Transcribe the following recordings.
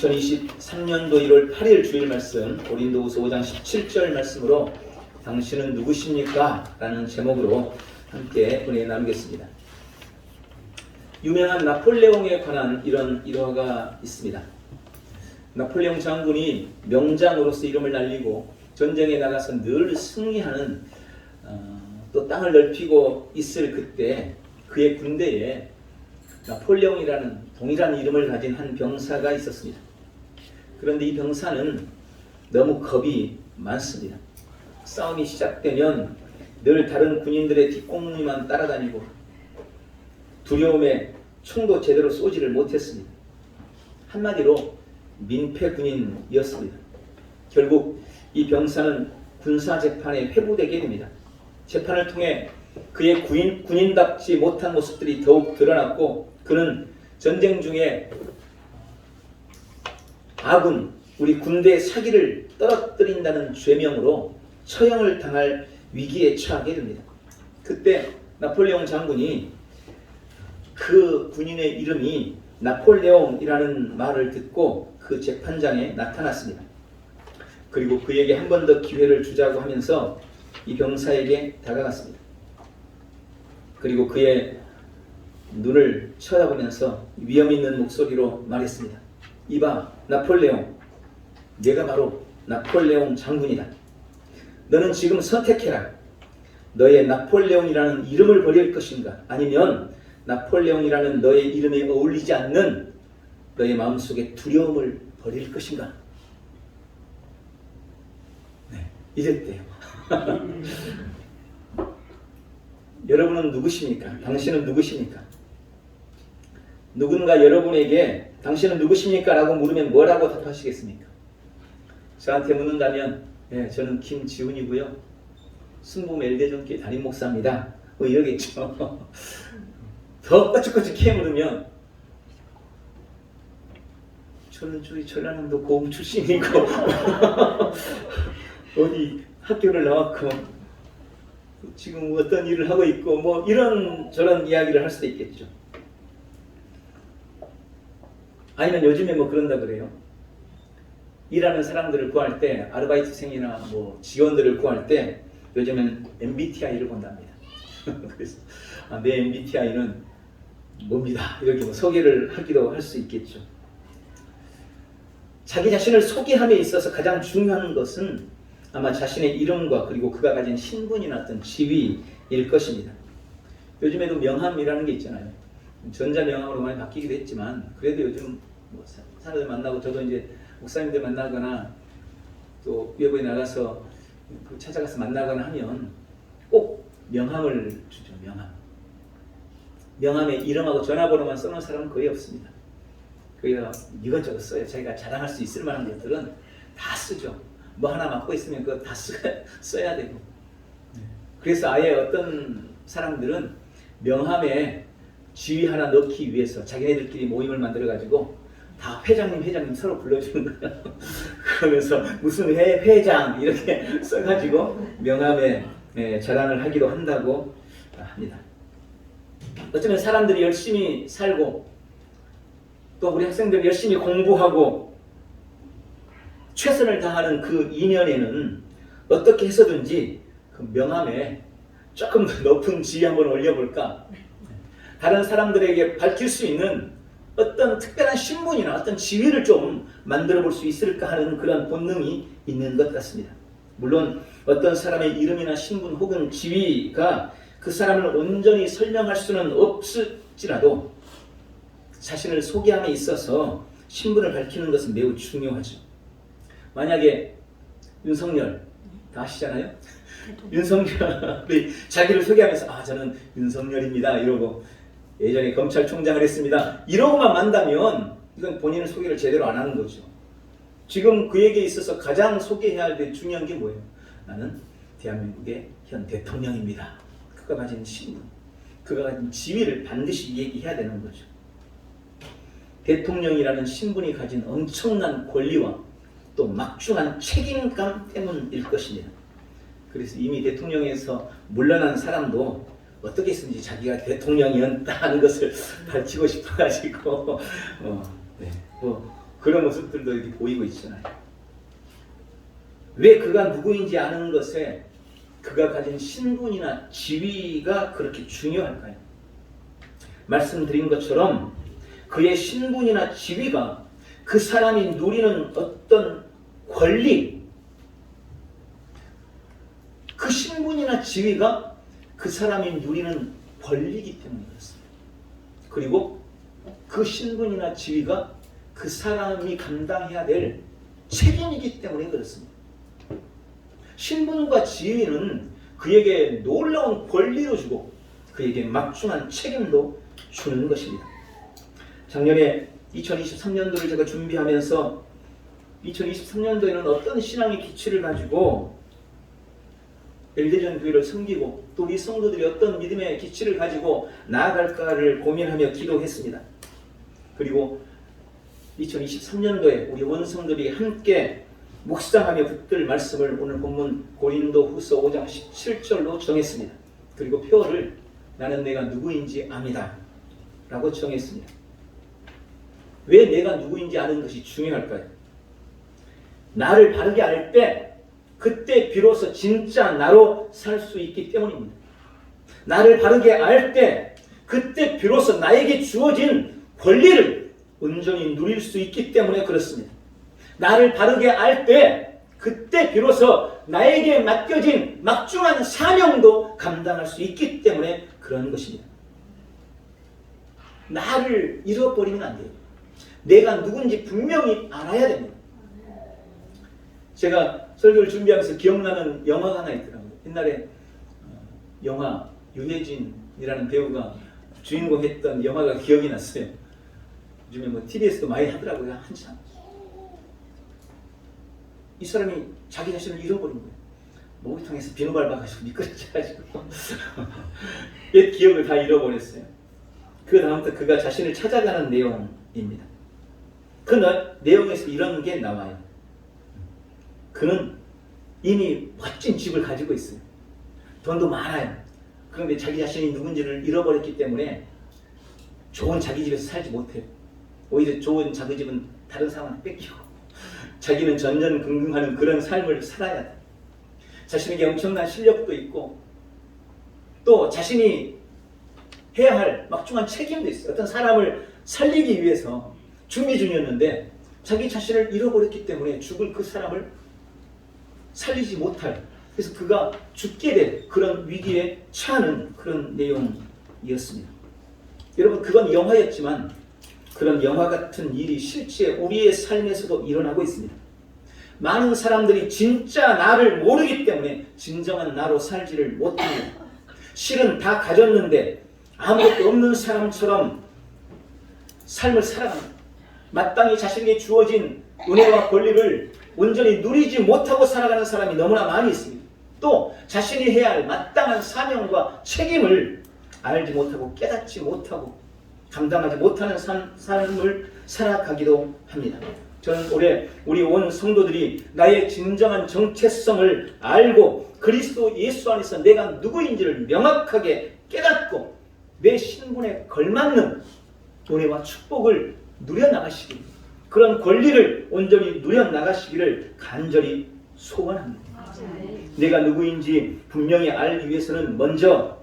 2023년도 1월 8일 주일 말씀 고린도후서 5장 17절 말씀으로 당신은 누구십니까? 라는 제목으로 함께 은혜 나누겠습니다. 유명한 나폴레옹에 관한 이런 일화가 있습니다. 나폴레옹 장군이 명장으로서 이름을 날리고 전쟁에 나가서 늘 승리하는 또 땅을 넓히고 있을 그때 그의 군대에 나폴레옹이라는 동일한 이름을 가진 한 병사가 있었습니다. 그런데 이 병사는 너무 겁이 많습니다. 싸움이 시작되면 늘 다른 군인들의 뒷공무니만 따라다니고 두려움에 총도 제대로 쏘지를 못했습니다. 한마디로 민폐 군인이었습니다. 결국 이 병사는 군사재판에 회부되게 됩니다. 재판을 통해 그의 군인답지 못한 모습들이 더욱 드러났고 그는 전쟁 중에 아군, 우리 군대의 사기를 떨어뜨린다는 죄명으로 처형을 당할 위기에 처하게 됩니다. 그때 나폴레옹 장군이 그 군인의 이름이 나폴레옹이라는 말을 듣고 그 재판장에 나타났습니다. 그리고 그에게 한 번 더 기회를 주자고 하면서 이 병사에게 다가갔습니다. 그리고 그의 눈을 쳐다보면서 위험 있는 목소리로 말했습니다. 이봐, 나폴레옹, 내가 바로 나폴레옹 장군이다. 너는 지금 선택해라. 너의 나폴레옹이라는 이름을 버릴 것인가? 아니면 나폴레옹이라는 너의 이름에 어울리지 않는 너의 마음속의 두려움을 버릴 것인가? 네, 이랬대요. 여러분은 누구십니까? 당신은 누구십니까? 누군가 여러분에게 당신은 누구십니까? 라고 물으면 뭐라고 답하시겠습니까? 저한테 묻는다면 저는 김지훈이고요. 순복 LD전교회 담임 목사입니다. 뭐 이러겠죠. 더 꺼쭉꺼쭉해 물으면 저는 저희 전라남도 고흥 출신이고 어디 학교를 나왔고 지금 어떤 일을 하고 있고 뭐 이런 저런 이야기를 할 수도 있겠죠. 아니면 요즘에 뭐 그런다 그래요. 일하는 사람들을 구할 때 아르바이트생이나 뭐 직원들을 구할 때 요즘엔 MBTI를 본답니다. 그래서 내 MBTI는 뭡니다. 이렇게 뭐 소개를 하기도 할 수 있겠죠. 자기 자신을 소개함에 있어서 가장 중요한 것은 아마 자신의 이름과 그리고 그가 가진 신분이나 어떤 지위일 것입니다. 요즘에도 명함이라는 게 있잖아요. 전자명함으로 많이 바뀌기도 했지만 그래도 요즘 뭐 사람들 만나고 저도 이제 목사님들 만나거나 또 외부에 나가서 찾아가서 만나거나 하면 꼭 명함을 주죠. 명함에 이름하고 전화번호만 써놓은 사람은 거의 없습니다. 거기다 이것저것 써요. 자기가 자랑할 수 있을 만한 것들은 다 쓰죠. 뭐 하나 맡고 있으면 그거 다 써야 되고. 그래서 아예 어떤 사람들은 명함에 지위 하나 넣기 위해서 자기네들끼리 모임을 만들어가지고 다 회장님 서로 불러주는 거예요. 그러면서 무슨 회장 이렇게 써가지고 명함에 자랑을 하기도 한다고 합니다. 어쩌면 사람들이 열심히 살고 또 우리 학생들이 열심히 공부하고 최선을 다하는 그 이면에는 어떻게 해서든지 그 명함에 조금 더 높은 지위 한번 올려볼까? 다른 사람들에게 밝힐 수 있는 어떤 특별한 신분이나 어떤 지위를 좀 만들어 볼 수 있을까 하는 그런 본능이 있는 것 같습니다. 물론 어떤 사람의 이름이나 신분 혹은 지위가 그 사람을 온전히 설명할 수는 없을지라도 자신을 소개함에 있어서 신분을 밝히는 것은 매우 중요하죠. 만약에 윤석열 다 아시잖아요? 윤석열이 자기를 소개하면서 저는 윤석열입니다 이러고 예전에 검찰총장을 했습니다 이러고만 만다면 이건 본인의 소개를 제대로 안 하는 거죠. 지금 그에게 있어서 가장 소개해야 될 중요한 게 뭐예요? 나는 대한민국의 현 대통령입니다. 그가 가진 신분, 그가 가진 지위를 반드시 얘기해야 되는 거죠. 대통령이라는 신분이 가진 엄청난 권리와 또 막중한 책임감 때문일 것입니다. 그래서 이미 대통령에서 물러난 사람도 어떻게 했는지 자기가 대통령이었다는 것을 밝히고 싶어가지고 그런 모습들도 이렇게 보이고 있잖아요. 왜 그가 누구인지 아는 것에 그가 가진 신분이나 지위가 그렇게 중요할까요? 말씀드린 것처럼 그의 신분이나 지위가 그 사람이 누리는 어떤 권리, 그 신분이나 지위가 그 사람이 누리는 권리이기 때문에 그렇습니다. 그리고 그 신분이나 지위가 그 사람이 감당해야 될 책임이기 때문에 그렇습니다. 신분과 지위는 그에게 놀라운 권리를 주고 그에게 막중한 책임도 주는 것입니다. 작년에 2023년도를 제가 준비하면서 2023년도에는 어떤 신앙의 기초를 가지고 엘대전 교회를 섬기고 또 우리 성도들이 어떤 믿음의 기초를 가지고 나아갈까를 고민하며 기도했습니다. 그리고 2023년도에 우리 원성들이 함께 묵상하며 붙들 말씀을 오늘 본문 고린도후서 5장 17절로 정했습니다. 그리고 표어를 나는 내가 누구인지 압니다 라고 정했습니다. 왜 내가 누구인지 아는 것이 중요할까요? 나를 바르게 알 때 그때 비로소 진짜 나로 살 수 있기 때문입니다. 나를 바르게 알 때 그때 비로소 나에게 주어진 권리를 온전히 누릴 수 있기 때문에 그렇습니다. 나를 바르게 알 때 그때 비로소 나에게 맡겨진 막중한 사명도 감당할 수 있기 때문에 그런 것입니다. 나를 잃어버리면 안 돼요. 내가 누군지 분명히 알아야 됩니다. 제가 설교를 준비하면서 기억나는 영화가 하나 있더라고요. 옛날에 영화 유해진이라는 배우가 주인공 했던 영화가 기억이 났어요. 요즘에 뭐 TV에서도 많이 하더라고요. 한참. 이 사람이 자기 자신을 잃어버린 거예요. 목욕탕에서 비누 밟아가지고 미끄러져가지고 옛 기억을 다 잃어버렸어요. 그 다음부터 그가 자신을 찾아가는 내용입니다. 그 내용에서 이런 게 나와요. 그는 이미 멋진 집을 가지고 있어요. 돈도 많아요. 그런데 자기 자신이 누군지를 잃어버렸기 때문에 좋은 자기 집에서 살지 못해요. 오히려 좋은 자기 집은 다른 사람한테 뺏기고 자기는 전전긍긍하는 그런 삶을 살아야 돼. 자신에게 엄청난 실력도 있고 또 자신이 해야 할 막중한 책임도 있어요. 어떤 사람을 살리기 위해서 준비 중이었는데 자기 자신을 잃어버렸기 때문에 죽을 그 사람을 살리지 못할, 그래서 그가 죽게 될 그런 위기에 처하는 그런 내용이었습니다. 여러분, 그건 영화였지만 그런 영화 같은 일이 실제 우리의 삶에서도 일어나고 있습니다. 많은 사람들이 진짜 나를 모르기 때문에 진정한 나로 살지를 못합니다. 실은 다 가졌는데 아무것도 없는 사람처럼 삶을 살아갑니다. 마땅히 자신에게 주어진 은혜와 권리를 온전히 누리지 못하고 살아가는 사람이 너무나 많이 있습니다. 또 자신이 해야 할 마땅한 사명과 책임을 알지 못하고 깨닫지 못하고 감당하지 못하는 삶을 살아가기도 합니다. 저는 올해 우리 온 성도들이 나의 진정한 정체성을 알고 그리스도 예수 안에서 내가 누구인지를 명확하게 깨닫고 내 신분에 걸맞는 은혜와 축복을 누려나가시길, 그런 권리를 온전히 누려나가시기를 간절히 소원합니다. 내가 누구인지 분명히 알기 위해서는 먼저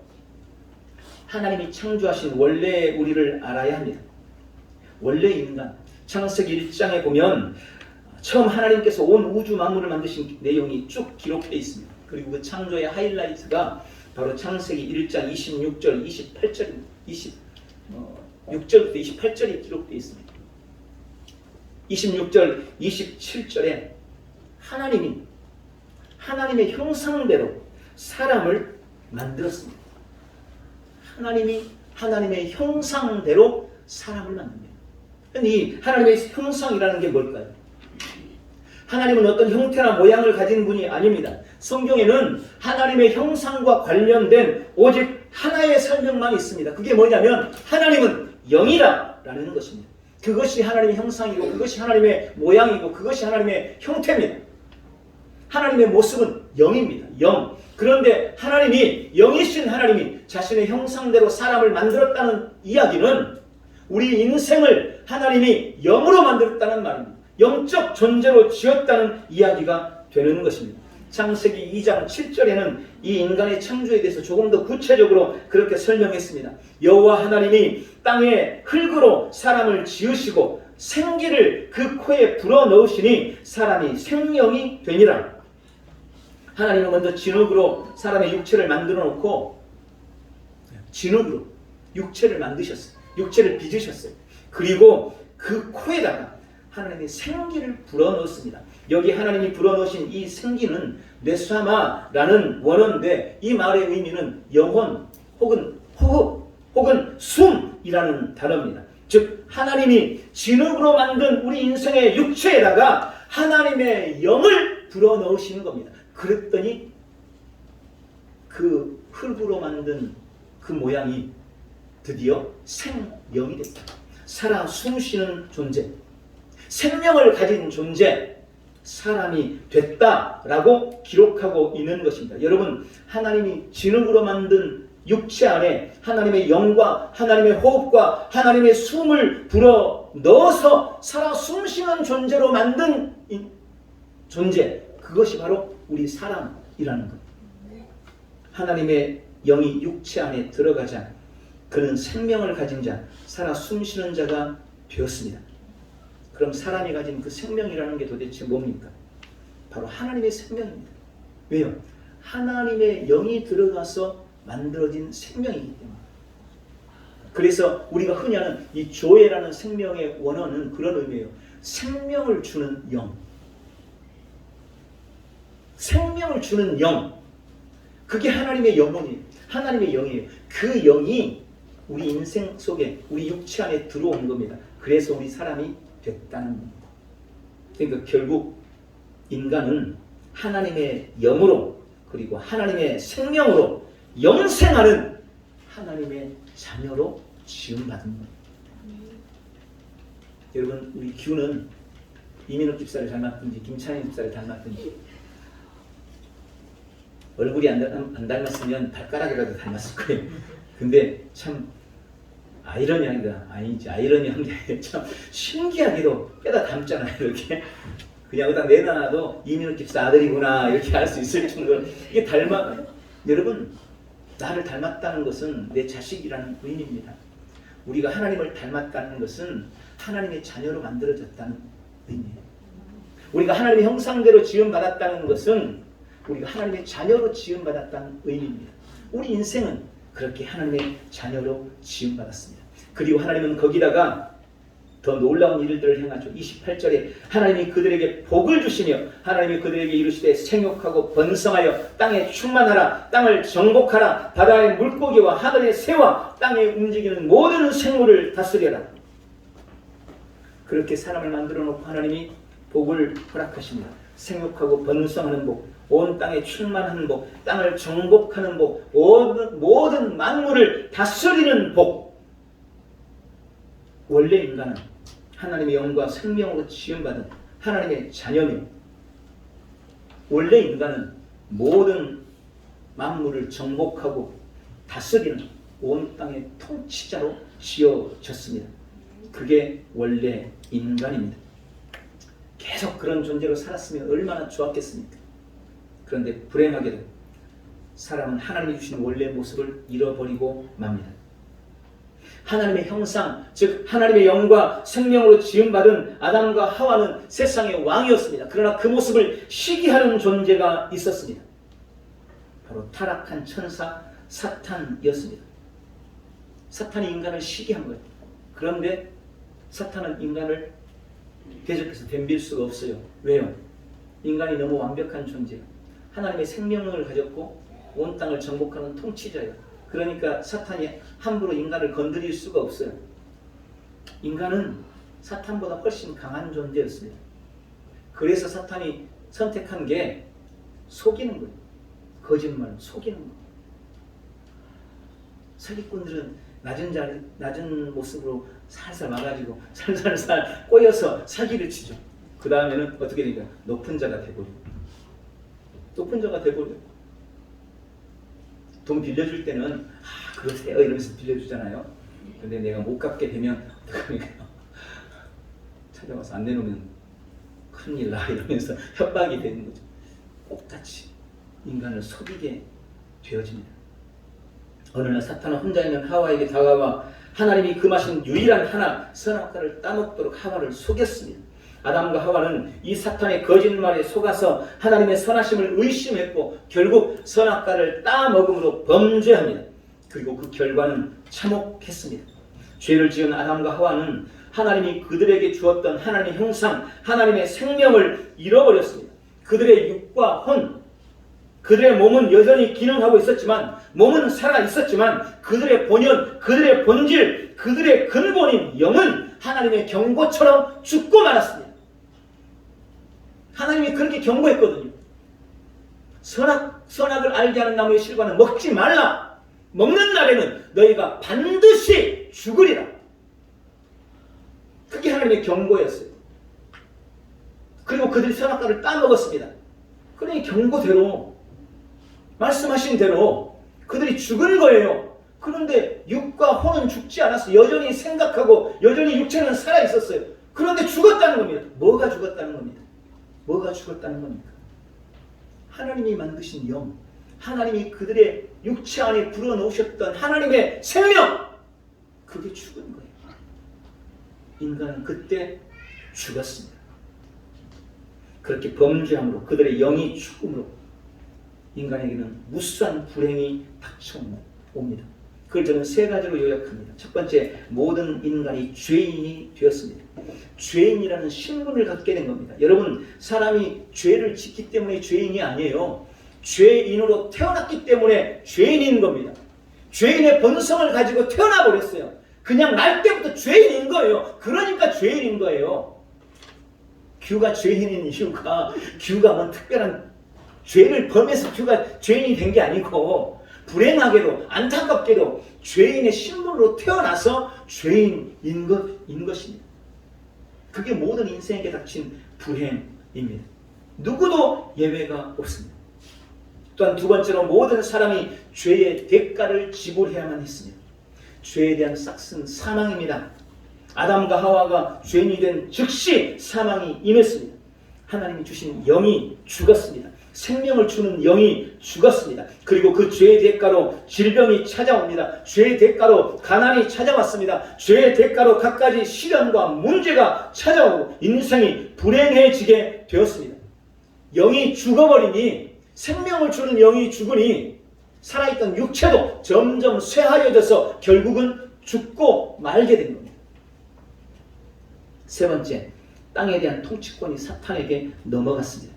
하나님이 창조하신 원래의 우리를 알아야 합니다. 원래 인간, 창세기 1장에 보면 처음 하나님께서 온 우주 만물을 만드신 내용이 쭉 기록되어 있습니다. 그리고 그 창조의 하이라이트가 바로 창세기 1장 26절, 28절, 6절부터 28절이 기록되어 있습니다. 26절, 27절에 하나님의 형상대로 사람을 만들었습니다. 하나님이 하나님의 형상대로 사람을 만듭니다. 이 하나님의 형상이라는 게 뭘까요? 하나님은 어떤 형태나 모양을 가진 분이 아닙니다. 성경에는 하나님의 형상과 관련된 오직 하나의 설명만 있습니다. 그게 뭐냐면 하나님은 영이라는 것입니다. 그것이 하나님의 형상이고 그것이 하나님의 모양이고 그것이 하나님의 형태입니다. 하나님의 모습은 영입니다. 영. 그런데 하나님이, 영이신 하나님이 자신의 형상대로 사람을 만들었다는 이야기는 우리 인생을 하나님이 영으로 만들었다는 말입니다. 영적 존재로 지었다는 이야기가 되는 것입니다. 창세기 2장 7절에는 이 인간의 창조에 대해서 조금 더 구체적으로 그렇게 설명했습니다. 여호와 하나님이 땅에 흙으로 사람을 지으시고 생기를 그 코에 불어넣으시니 사람이 생명이 되니라. 하나님은 먼저 진흙으로 사람의 육체를 만들어 놓고 진흙으로 육체를 만드셨어요. 육체를 빚으셨어요. 그리고 그 코에다가 하나님이 생기를 불어넣습니다. 여기 하나님이 불어넣으신 이 생기는 뇌사마라는 원어인데 이 말의 의미는 영혼 혹은 호흡 혹은 숨이라는 단어입니다. 즉 하나님이 진흙으로 만든 우리 인생의 육체에다가 하나님의 영을 불어넣으시는 겁니다. 그랬더니 그 흙으로 만든 그 모양이 드디어 생명이 됐다. 살아 숨쉬는 존재, 생명을 가진 존재, 사람이 됐다라고 기록하고 있는 것입니다. 여러분, 하나님이 진흙으로 만든 육체 안에 하나님의 영과 하나님의 호흡과 하나님의 숨을 불어 넣어서 살아 숨쉬는 존재로 만든 존재, 그것이 바로 우리 사람이라는 것. 하나님의 영이 육체 안에 들어가자 그는 생명을 가진 자, 살아 숨쉬는 자가 되었습니다. 그럼 사람이 가진 그 생명이라는 게 도대체 뭡니까? 바로 하나님의 생명입니다. 왜요? 하나님의 영이 들어가서 만들어진 생명이기 때문에. 그래서 우리가 흔히 하는 이 조회라는 생명의 원어는 그런 의미예요. 생명을 주는 영. 생명을 주는 영. 그게 하나님의 영혼이에요. 하나님의 영이에요. 그 영이 우리 인생 속에, 우리 육체 안에 들어온 겁니다. 그래서 우리 사람이 됐다는 겁니다. 그러니까 결국 인간은 하나님의 영으로 그리고 하나님의 생명으로 영생하는 하나님의 자녀로 지음받은 겁니다. 여러분, 우리 규는 이민욱 집사를 닮았든지 김찬희 집사를 닮았든지 얼굴이 안 닮았으면 발가락이라도 닮았을 거예요. 근데 참 아이러니한 게 참 신기하게도 뼈다 닮잖아요. 이렇게 그냥 여기다 내놔도 이민욱 집사 아들이구나 이렇게 알 수 있을 정도로 이게 여러분, 나를 닮았다는 것은 내 자식이라는 의미입니다. 우리가 하나님을 닮았다는 것은 하나님의 자녀로 만들어졌다는 의미예요. 우리가 하나님의 형상대로 지음받았다는 것은 우리가 하나님의 자녀로 지음받았다는 의미입니다. 우리 인생은 그렇게 하나님의 자녀로 지음받았습니다. 그리고 하나님은 거기다가 더 놀라운 일들을 행하죠. 28절에 하나님이 그들에게 복을 주시며 하나님이 그들에게 이르시되 생육하고 번성하여 땅에 충만하라. 땅을 정복하라. 바다의 물고기와 하늘의 새와 땅에 움직이는 모든 생물을 다스려라. 그렇게 사람을 만들어 놓고 하나님이 복을 허락하십니다. 생육하고 번성하는 복, 온 땅에 충만한 복, 땅을 정복하는 복, 모든 만물을 다스리는 복. 원래 인간은 하나님의 영과 생명으로 지음받은 하나님의 자녀며 원래 인간은 모든 만물을 정복하고 다스리는 온 땅의 통치자로 지어졌습니다. 그게 원래 인간입니다. 계속 그런 존재로 살았으면 얼마나 좋았겠습니까? 그런데 불행하게도 사람은 하나님이 주신 원래 모습을 잃어버리고 맙니다. 하나님의 형상, 즉 하나님의 영과 생명으로 지음받은 아담과 하와는 세상의 왕이었습니다. 그러나 그 모습을 시기하는 존재가 있었습니다. 바로 타락한 천사 사탄이었습니다. 사탄이 인간을 시기한 거예요. 그런데 사탄은 인간을 계속해서 덤빌 수가 없어요. 왜요? 인간이 너무 완벽한 존재예요. 하나님의 생명을 가졌고 온 땅을 정복하는 통치자예요. 그러니까 사탄이 함부로 인간을 건드릴 수가 없어요. 인간은 사탄보다 훨씬 강한 존재였습니다. 그래서 사탄이 선택한 게 속이는 거예요. 거짓말, 속이는 거예요. 사기꾼들은 낮은 모습으로 살살 와가지고 살살살 꼬여서 사기를 치죠. 그 다음에는 어떻게 되니까 높은 자가 돼버려요. 높은 자가 돼버려요. 돈 빌려줄 때는 그러세요 이러면서 빌려주잖아요. 근데 내가 못 갚게 되면 어떡합니까? 찾아와서 안 내놓으면 큰일 나 이러면서 협박이 되는 거죠. 똑같이 인간을 속이게 되어집니다. 어느 날 사탄은 혼자 있는 하와에게 다가와 하나님이 금하신 유일한 하나 선악과를 따먹도록 하와를 속였습니다. 아담과 하와는 이 사탄의 거짓말에 속아서 하나님의 선하심을 의심했고 결국 선악과를 따먹음으로 범죄합니다. 그리고 그 결과는 참혹했습니다. 죄를 지은 아담과 하와는 하나님이 그들에게 주었던 하나님의 형상, 하나님의 생명을 잃어버렸습니다. 그들의 육과 혼, 그들의 몸은 여전히 기능하고 있었지만, 몸은 살아 있었지만 그들의 본연, 그들의 본질, 그들의 근본인 영은 하나님의 경고처럼 죽고 말았습니다. 하나님이 그렇게 경고했거든요. 선악을 알게 하는 나무의 실과는 먹지 말라. 먹는 날에는 너희가 반드시 죽으리라. 그게 하나님의 경고였어요. 그리고 그들이 선악과를 따먹었습니다. 그러니 경고대로, 말씀하신 대로 그들이 죽은 거예요. 그런데 육과 혼은 죽지 않았어요. 여전히 생각하고 여전히 육체는 살아있었어요. 그런데 죽었다는 겁니다. 뭐가 죽었다는 겁니다. 뭐가 죽었다는 겁니까? 하나님이 만드신 영, 하나님이 그들의 육체 안에 불어넣으셨던 하나님의 생명, 그게 죽은 거예요. 인간은 그때 죽었습니다. 그렇게 범죄함으로 그들의 영이 죽음으로 인간에게는 무수한 불행이 닥쳐옵니다. 그걸 저는 세 가지로 요약합니다. 첫 번째, 모든 인간이 죄인이 되었습니다. 죄인이라는 신분을 갖게 된 겁니다. 여러분, 사람이 죄를 짓기 때문에 죄인이 아니에요. 죄인으로 태어났기 때문에 죄인인 겁니다. 죄인의 본성을 가지고 태어나 버렸어요. 그냥 날 때부터 죄인인 거예요. 그러니까 죄인인 거예요. 규가 죄인인 이유가, 규가 뭐 특별한 죄를 범해서 규가 죄인이 된 게 아니고, 불행하게도 안타깝게도 죄인의 신분으로 태어나서 죄인인 것입니다. 그게 모든 인생에게 닥친 불행입니다. 누구도 예외가 없습니다. 또한 두 번째로, 모든 사람이 죄의 대가를 지불해야만 했습니다. 죄에 대한 싹슨 사망입니다. 아담과 하와가 죄인이 된 즉시 사망이 임했습니다. 하나님이 주신 영이 죽었습니다. 생명을 주는 영이 죽었습니다. 그리고 그 죄의 대가로 질병이 찾아옵니다. 죄의 대가로 가난이 찾아왔습니다. 죄의 대가로 갖가지 시련과 문제가 찾아오고 인생이 불행해지게 되었습니다. 영이 죽어버리니, 생명을 주는 영이 죽으니 살아있던 육체도 점점 쇠하여져서 결국은 죽고 말게 된 겁니다. 세 번째, 땅에 대한 통치권이 사탄에게 넘어갔습니다.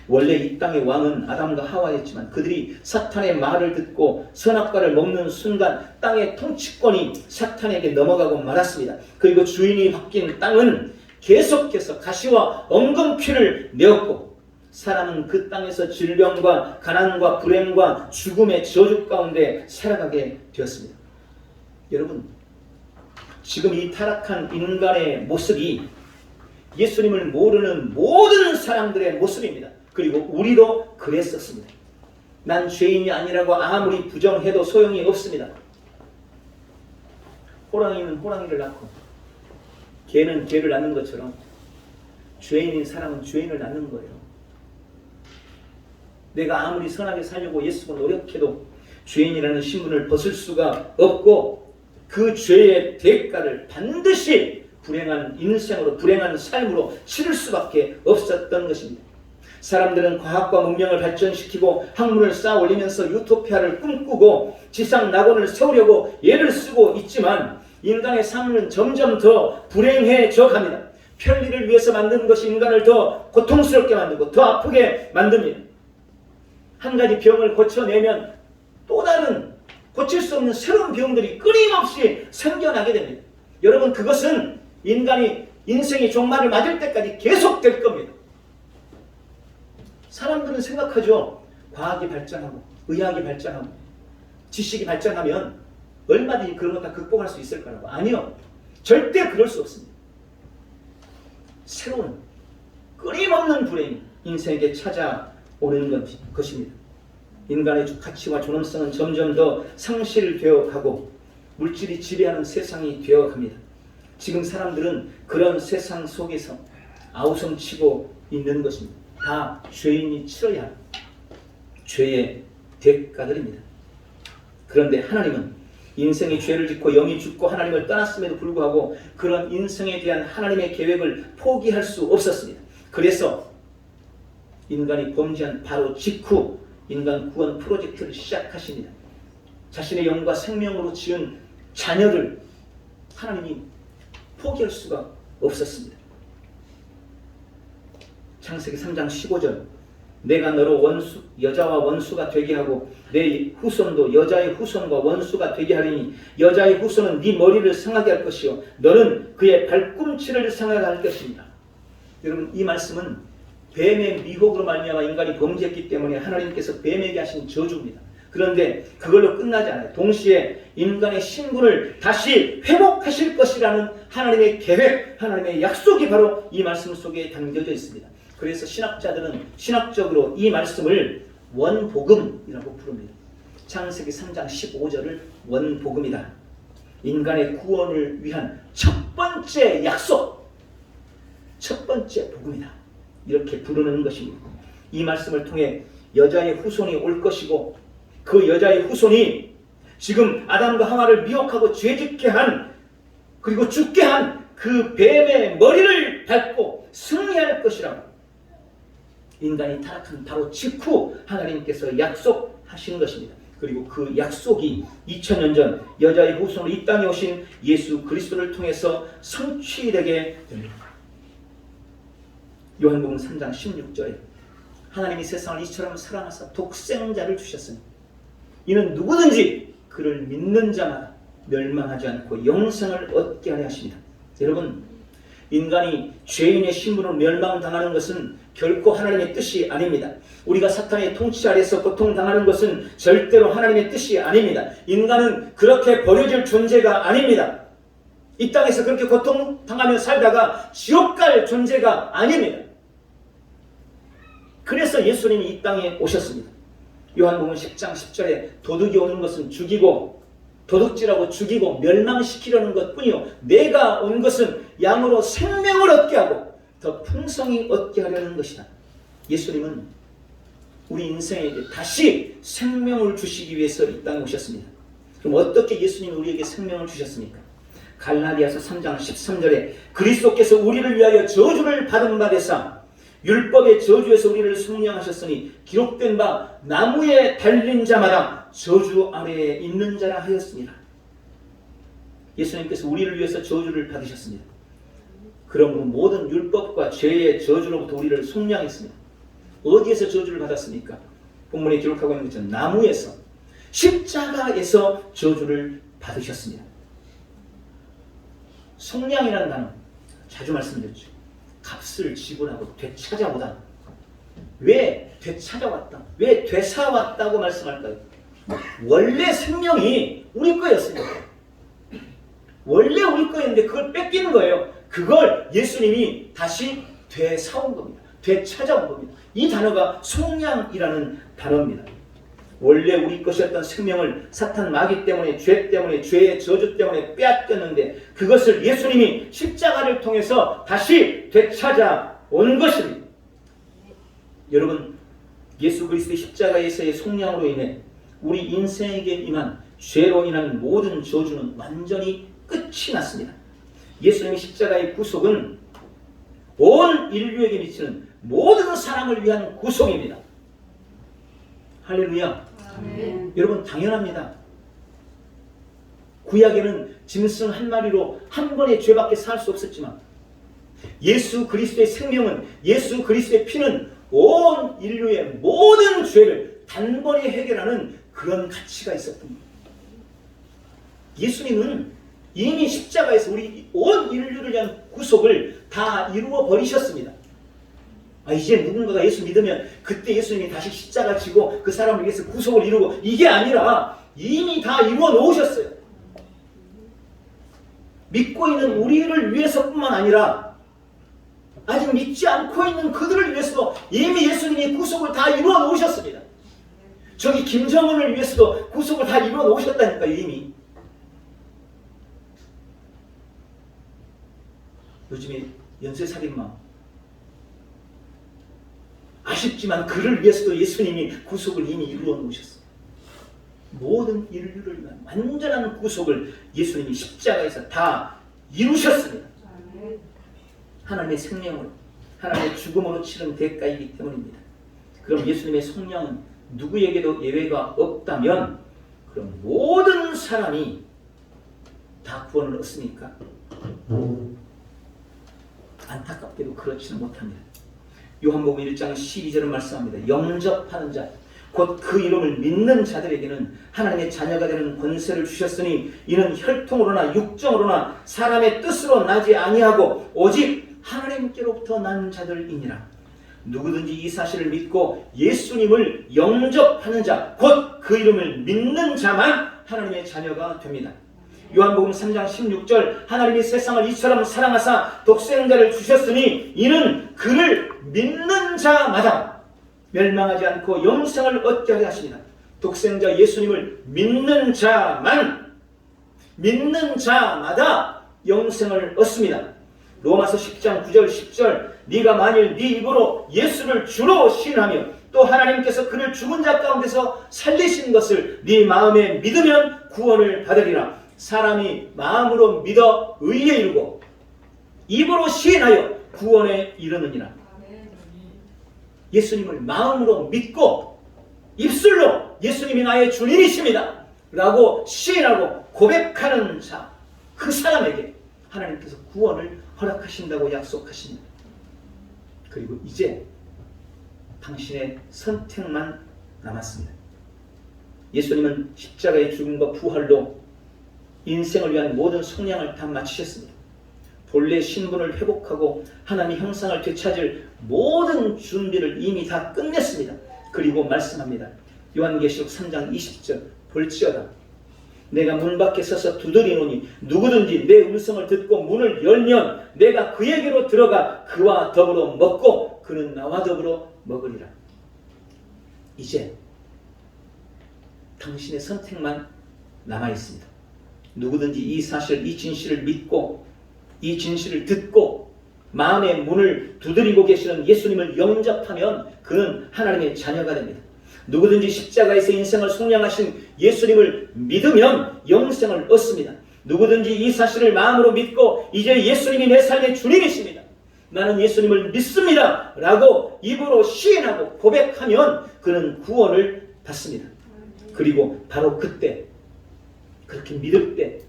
원래 이 땅의 왕은 아담과 하와였지만 그들이 사탄의 말을 듣고 선악과를 먹는 순간 땅의 통치권이 사탄에게 넘어가고 말았습니다. 그리고 주인이 바뀐 땅은 계속해서 가시와 엉겅퀴를 내었고, 사람은 그 땅에서 질병과 가난과 불행과 죽음의 저주 가운데 살아가게 되었습니다. 여러분, 지금 이 타락한 인간의 모습이 예수님을 모르는 모든 사람들의 모습입니다. 그리고 우리도 그랬었습니다. 난 죄인이 아니라고 아무리 부정해도 소용이 없습니다. 호랑이는 호랑이를 낳고 개는 개를 낳는 것처럼 죄인인 사람은 죄인을 낳는 거예요. 내가 아무리 선하게 살려고 예수가 노력해도 죄인이라는 신분을 벗을 수가 없고, 그 죄의 대가를 반드시 불행한 인생으로, 불행한 삶으로 치를 수밖에 없었던 것입니다. 사람들은 과학과 문명을 발전시키고 학문을 쌓아 올리면서 유토피아를 꿈꾸고 지상 낙원을 세우려고 애를 쓰고 있지만 인간의 삶은 점점 더 불행해져 갑니다. 편리를 위해서 만든 것이 인간을 더 고통스럽게 만들고 더 아프게 만듭니다. 한 가지 병을 고쳐내면 또 다른 고칠 수 없는 새로운 병들이 끊임없이 생겨나게 됩니다. 여러분, 그것은 인간이 인생의 종말을 맞을 때까지 계속될 겁니다. 사람들은 생각하죠. 과학이 발전하고 의학이 발전하고 지식이 발전하면 얼마든지 그런 것 다 극복할 수 있을 거라고. 아니요. 절대 그럴 수 없습니다. 새로운 끊임없는 불행이 인생에게 찾아오는 것입니다. 인간의 가치와 존엄성은 점점 더 상실되어 가고 물질이 지배하는 세상이 되어 갑니다. 지금 사람들은 그런 세상 속에서 아우성치고 있는 것입니다. 다 죄인이 치러야 할 죄의 대가들입니다. 그런데 하나님은 인생이 죄를 짓고 영이 죽고 하나님을 떠났음에도 불구하고 그런 인생에 대한 하나님의 계획을 포기할 수 없었습니다. 그래서 인간이 범죄한 바로 직후 인간 구원 프로젝트를 시작하십니다. 자신의 영과 생명으로 지은 자녀를 하나님이 포기할 수가 없었습니다. 창세기 3장 15절 내가 너로 여자와 원수가 되게 하고 내 후손도 여자의 후손과 원수가 되게 하리니 여자의 후손은 네 머리를 상하게 할 것이요 너는 그의 발꿈치를 상하게 할 것입니다. 여러분 이 말씀은 뱀의 미혹으로 말미암아 인간이 범죄했기 때문에 하나님께서 뱀에게 하신 저주입니다. 그런데 그걸로 끝나지 않아요. 동시에 인간의 신분을 다시 회복하실 것이라는 하나님의 계획, 하나님의 약속이 바로 이 말씀 속에 담겨져 있습니다. 그래서 신학자들은 신학적으로 이 말씀을 원복음이라고 부릅니다. 창세기 3장 15절을 원복음이다. 인간의 구원을 위한 첫 번째 약속, 첫 번째 복음이다. 이렇게 부르는 것입니다. 이 말씀을 통해 여자의 후손이 올 것이고 그 여자의 후손이 지금 아담과 하와를 미혹하고 죄짓게 한 그리고 죽게 한 그 뱀의 머리를 밟고 승리할 것이라고 인간이 타락한 바로 직후 하나님께서 약속하신 것입니다. 그리고 그 약속이 2000년 전 여자의 후손으로 이 땅에 오신 예수 그리스도를 통해서 성취되게 됩니다. 요한복음 3장 16절에 하나님이 세상을 이처럼 사랑하사 독생자를 주셨으니 이는 누구든지 그를 믿는 자마다 멸망하지 않고 영생을 얻게 하려 하십니다. 여러분 인간이 죄인의 신분으로 멸망당하는 것은 결코 하나님의 뜻이 아닙니다. 우리가 사탄의 통치 아래서 고통당하는 것은 절대로 하나님의 뜻이 아닙니다. 인간은 그렇게 버려질 존재가 아닙니다. 이 땅에서 그렇게 고통당하며 살다가 지옥 갈 존재가 아닙니다. 그래서 예수님이 이 땅에 오셨습니다. 요한복음 10장 10절에 도둑이 오는 것은 죽이고 도둑질하고 죽이고 멸망시키려는 것뿐이요 내가 온 것은 양으로 생명을 얻게 하고 더 풍성히 얻게 하려는 것이다. 예수님은 우리 인생에게 다시 생명을 주시기 위해서 이 땅에 오셨습니다. 그럼 어떻게 예수님이 우리에게 생명을 주셨습니까? 갈라디아서 3장 13절에 그리스도께서 우리를 위하여 저주를 받은 바 되사 율법의 저주에서 우리를 속량하셨으니 기록된 바 나무에 달린 자마다 저주 아래에 있는 자라 하였습니다. 예수님께서 우리를 위해서 저주를 받으셨습니다. 그러므로 모든 율법과 죄의 저주로부터 우리를 속량했습니다. 어디에서 저주를 받았습니까? 본문에 기록하고 있는 것처럼 나무에서 십자가에서 저주를 받으셨습니다. 속량이라는 단어 자주 말씀드렸죠. 값을 지불하고 되찾아오다. 왜 되찾아왔다? 왜 되사왔다고 말씀할까요? 원래 생명이 우리 거였습니다. 원래 우리 거였는데 그걸 뺏기는 거예요. 그걸 예수님이 다시 되사온 겁니다. 되찾아온 겁니다. 이 단어가 속량이라는 단어입니다. 원래 우리 것이었던 생명을 사탄 마귀 때문에 죄 때문에 죄의 저주 때문에 빼앗겼는데 그것을 예수님이 십자가를 통해서 다시 되찾아온 것입니다. 여러분 예수 그리스도의 십자가에서의 속량으로 인해 우리 인생에게 임한 죄로 인한 모든 저주는 완전히 끝이 났습니다. 예수님의 십자가의 구속은 온 인류에게 미치는 모든 사람을 위한 구속입니다. 할렐루야. 아멘. 여러분 당연합니다. 구약에는 짐승 한 마리로 한 번의 죄밖에 살 수 없었지만 예수 그리스도의 생명은 예수 그리스도의 피는 온 인류의 모든 죄를 단번에 해결하는 그런 가치가 있었습니다. 예수님은 이미 십자가에서 우리 온 인류를 위한 구속을 다 이루어 버리셨습니다. 이제 누군가가 예수 믿으면 그때 예수님이 다시 십자가 지고 그 사람을 위해서 구속을 이루고 이게 아니라 이미 다 이루어 놓으셨어요. 믿고 있는 우리를 위해서뿐만 아니라 아직 믿지 않고 있는 그들을 위해서도 이미 예수님이 구속을 다 이루어 놓으셨습니다. 저기 김정은을 위해서도 구속을 다 이루어 놓으셨다니까요. 이미. 요즘에 연쇄살인마 아쉽지만 그를 위해서도 예수님이 구속을 이미 이루어 놓으셨어요. 모든 인류를 위한 완전한 구속을 예수님이 십자가에서 다 이루셨습니다. 하나님의 생명으로, 하나님의 죽음으로 치른 대가이기 때문입니다. 그럼 예수님의 성령은 누구에게도 예외가 없다면 그럼 모든 사람이 다 구원을 얻습니까? 안타깝게도 그렇지는 못합니다. 요한복음 1장 12절은 말씀합니다. 영접하는 자, 곧 그 이름을 믿는 자들에게는 하나님의 자녀가 되는 권세를 주셨으니 이는 혈통으로나 육정으로나 사람의 뜻으로 나지 아니하고 오직 하나님께로부터 난 자들이니라. 누구든지 이 사실을 믿고 예수님을 영접하는 자, 곧 그 이름을 믿는 자만 하나님의 자녀가 됩니다. 요한복음 3장 16절 하나님이 세상을 이처럼 사랑하사 독생자를 주셨으니 이는 그를 믿는 자마다 멸망하지 않고 영생을 얻게 하려 하십니다. 독생자 예수님을 믿는 자마다 영생을 얻습니다. 로마서 10장 9절 10절 네가 만일 네 입으로 예수를 주로 시인하며 또 하나님께서 그를 죽은 자 가운데서 살리신 것을 네 마음에 믿으면 구원을 받으리라. 사람이 마음으로 믿어 의에 이르고 입으로 시인하여 구원에 이르느니라. 예수님을 마음으로 믿고 입술로 예수님이 나의 주님이십니다 라고 시인하고 고백하는 자, 그 사람에게 하나님께서 구원을 허락하신다고 약속하십니다. 그리고 이제 당신의 선택만 남았습니다. 예수님은 십자가의 죽음과 부활로 인생을 위한 모든 속량을 다 마치셨습니다. 본래 신분을 회복하고 하나님의 형상을 되찾을 모든 준비를 이미 다 끝냈습니다. 그리고 말씀합니다. 요한계시록 3장 20절 볼지어다 내가 문 밖에 서서 두드리노니 누구든지 내 음성을 듣고 문을 열면 내가 그에게로 들어가 그와 더불어 먹고 그는 나와 더불어 먹으리라. 이제 당신의 선택만 남아있습니다. 누구든지 이 사실, 이 진실을 믿고 이 진실을 듣고 마음의 문을 두드리고 계시는 예수님을 영접하면 그는 하나님의 자녀가 됩니다. 누구든지 십자가에서 인생을 속량하신 예수님을 믿으면 영생을 얻습니다. 누구든지 이 사실을 마음으로 믿고 이제 예수님이 내 삶의 주님이십니다. 나는 예수님을 믿습니다 라고 입으로 시인하고 고백하면 그는 구원을 받습니다. 그리고 바로 그때 그렇게 믿을 때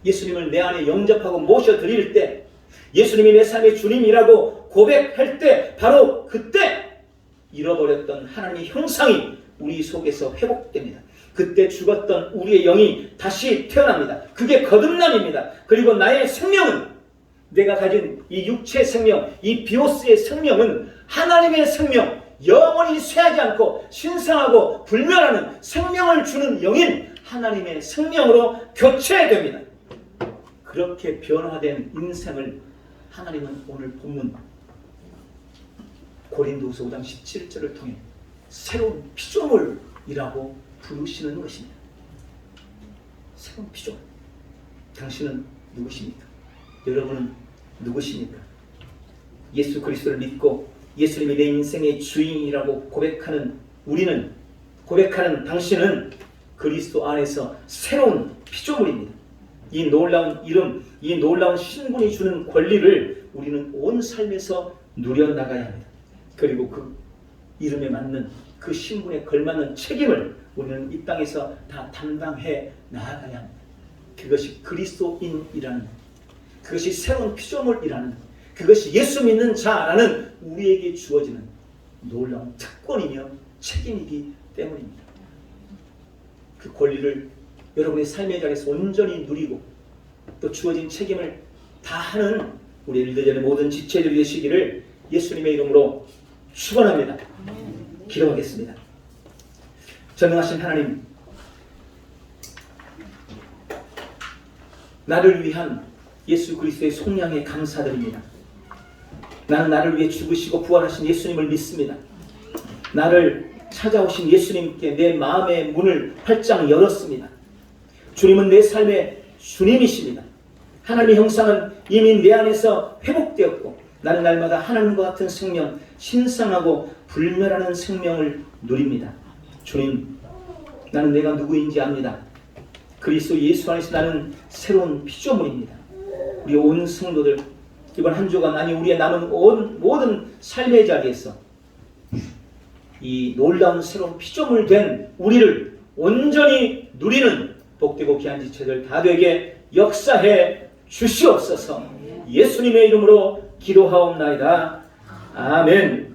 예수님을 내 안에 영접하고 모셔드릴 때 예수님이 내 삶의 주님이라고 고백할 때 바로 그때 잃어버렸던 하나님의 형상이 우리 속에서 회복됩니다. 그때 죽었던 우리의 영이 다시 태어납니다. 그게 거듭남입니다. 그리고 나의 생명은 내가 가진 이 육체의 생명, 이 비오스의 생명은 하나님의 생명, 영원히 쇠하지 않고 신성하고 불멸하는 생명을 주는 영인 하나님의 생명으로 교체됩니다. 그렇게 변화된 인생을 하나님은 오늘 본문 고린도후서 5장 17절을 통해 새로운 피조물이라고 부르시는 것입니다. 새로운 피조물. 당신은 누구십니까? 여러분은 누구십니까? 예수 그리스도를 믿고 예수님이 내 인생의 주인이라고 고백하는 우리는, 고백하는 당신은 그리스도 안에서 새로운 피조물입니다. 이 놀라운 이름, 이 놀라운 신분이 주는 권리를 우리는 온 삶에서 누려나가야 합니다. 그리고 그 이름에 맞는 그 신분에 걸맞는 책임을 우리는 이 땅에서 다 담당해 나아가야 합니다. 그것이 그리스도인이라는, 그것이 새로운 피조물이라는, 그것이 예수 믿는 자라는 우리에게 주어지는 놀라운 특권이며 책임이기 때문입니다. 그 권리를 여러분의 삶의 자리에서 온전히 누리고 또 주어진 책임을 다하는 우리 엘더전의 모든 지체들이 되시기를 예수님의 이름으로 축원합니다. 기도하겠습니다. 전능하신 하나님, 나를 위한 예수 그리스도의 속량에 감사드립니다. 나는 나를 위해 죽으시고 부활하신 예수님을 믿습니다. 나를 찾아오신 예수님께 내 마음의 문을 활짝 열었습니다. 주님은 내 삶의 주님이십니다. 하나님의 형상은 이미 내 안에서 회복되었고 나는 날마다 하나님과 같은 생명, 신성하고 불멸하는 생명을 누립니다. 주님, 나는 내가 누구인지 압니다. 그리스도 예수 안에서 나는 새로운 피조물입니다. 우리 온 성도들 이번 한 주간 아니 우리의 남은 모든 삶의 자리에서 이 놀라운 새로운 피조물 된 우리를 온전히 누리는 복되고 귀한 지체들 다 되게 역사해 주시옵소서. 예수님의 이름으로 기도하옵나이다. 아멘.